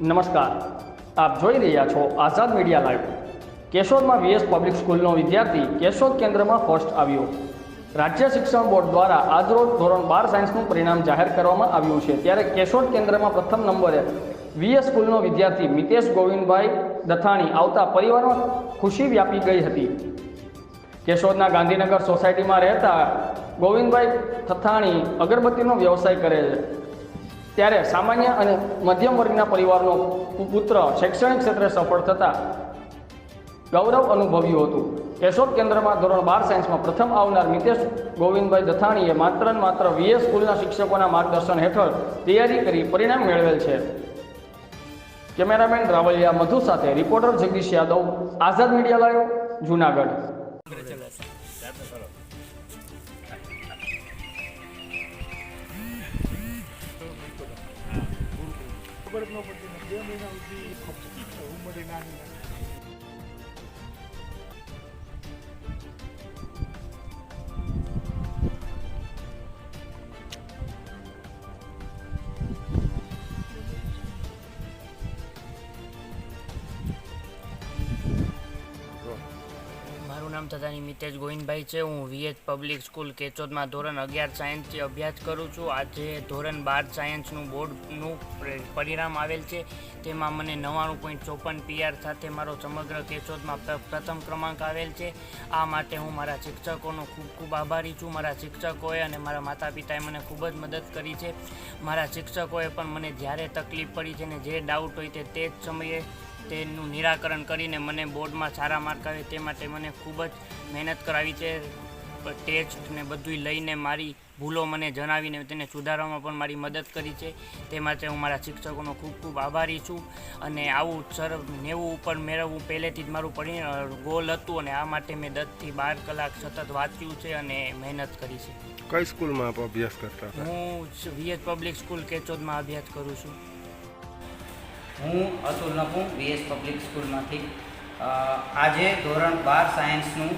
નમસ્કાર, આપ જોઈ રહ્યા છો આઝાદ મીડિયા લાઈવ। કેશોદમાં વીએસ પબ્લિક સ્કૂલનો વિદ્યાર્થી કેશોદ કેન્દ્રમાં ફર્સ્ટ આવ્યો। રાજ્ય શિક્ષણ બોર્ડ દ્વારા આજરોજ ધોરણ 12 સાયન્સનું પરિણામ જાહેર કરવામાં આવ્યું છે। ત્યારે કેશોદ કેન્દ્રમાં પ્રથમ નંબરે વીએસ સ્કૂલનો વિદ્યાર્થી મિતેશ ગોવિંદભાઈ દથાણી આવતા પરિવારમાં ખુશી વ્યાપી ગઈ હતી। કેશોદના ગાંધીનગર સોસાયટીમાં રહેતા ગોવિંદભાઈ દથાણી અગરબત્તીનો વ્યવસાય કરે છે। ત્યારે સામાન્ય અને મધ્યમ વર્ગના પરિવારનો પુત્ર શૈક્ષણિક ક્ષેત્રે સફળ થતાં ગૌરવ અનુભવ્યું હતું। કેશોદ કેન્દ્રમાં ધોરણ 12 સાયન્સમાં પ્રથમ આવનાર મિતેશ ગોવિંદભાઈ દથાણીએ માત્ર વીએસ સ્કૂલના શિક્ષકોના માર્ગદર્શન હેઠળ તૈયારી કરી પરિણામ મેળવેલ છે। કેમેરામેન રાવલિયા મધુ સાથે રિપોર્ટર જગદીશ યાદવ, આઝાદ મીડિયા લાઈવ, જૂનાગઢ। મારું નામ તથાની મિતેશ ગોવિંદભાઈ છે। હું વીએચ પબ્લિક સ્કૂલ કેશોદમાં ધોરણ 11 સાયન્સથી અભ્યાસ કરું છું। આજે ધોરણ 12 સાયન્સનું બોર્ડનું પરિણામ આવેલ છે। તેમાં મને 99.54 PR સાથે મારો સમગ્ર કેશોદમાં પ્રથમ ક્રમાંક આવેલ છે। આ માટે હું મારા શિક્ષકોનો ખૂબ આભારી છું। મારા શિક્ષકોએ અને મારા માતા પિતાએ મને ખૂબ જ મદદ કરી છે। મારા શિક્ષકોએ પણ મને જ્યારે તકલીફ પડી છે ને જે ડાઉટ હોય તે જ સમયે તેનું નિરાકરણ કરીને મને બોર્ડમાં સારા માર્ક આવે તે માટે મને ખૂબ જ મહેનત કરાવી છે। ટેસ્ટ ને બધું લઈને મારી ભૂલો મને જણાવીને તેને સુધારવામાં પણ મારી મદદ કરી છે। તે માટે હું મારા શિક્ષકોનો ખૂબ આભારી છું। અને આવું 90 ઉપર મેળવવું પહેલેથી જ મારું ગોલ હતું અને આ માટે મેં 10 થી 12 કલાક સતત વાંચ્યું છે અને મહેનત કરી છે। કઈ સ્કૂલમાં આપ અભ્યાસ કરતા હતા? હું વીએચ પબ્લિક સ્કૂલ કેશોદમાં અભ્યાસ કરું છું। હું અતુલ નકુમ વીએસ પબ્લિક સ્કૂલમાંથી આજે ધોરણ 12 સાયન્સનું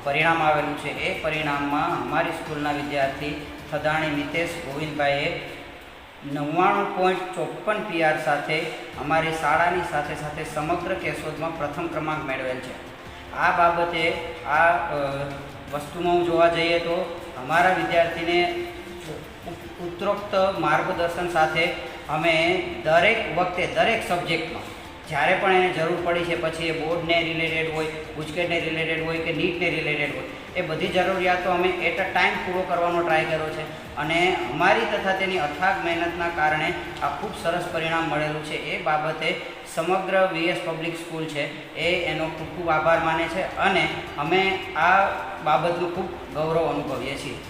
પરિણામ આવેલું છે। એ પરિણામમાં અમારી સ્કૂલના વિદ્યાર્થી થદાણી મિતેશ ગોવિંદભાઈએ 99.54 PR સાથે અમારી શાળાની સાથે સમગ્ર કેશોદમાં પ્રથમ ક્રમાંક મેળવેલ છે। આ બાબતે આ વસ્તુમાં જોવા જઈએ તો અમારા વિદ્યાર્થીને ઉપરોક્ત માર્ગદર્શન સાથે અમે દરેક વખતે દરેક સબ્જેક્ટમાં જ્યારે પણ એને જરૂર પડી છે, પછી એ બોર્ડને રિલેટેડ હોય, ગુજકેટને રિલેટેડ હોય કે નીટને રિલેટેડ હોય, એ બધી જરૂરિયાતો અમે એટ અ ટાઈમ પૂરો કરવાનો ટ્રાય કર્યો છે અને અમારી તથા તેની અથાગ મહેનતના કારણે આ ખૂબ સરસ પરિણામ મળેલું છે। એ બાબતે સમગ્ર વીએસ પબ્લિક સ્કૂલ છે એ એનો ખૂબ આભાર માને છે અને અમે આ બાબતનું ખૂબ ગૌરવ અનુભવીએ છીએ।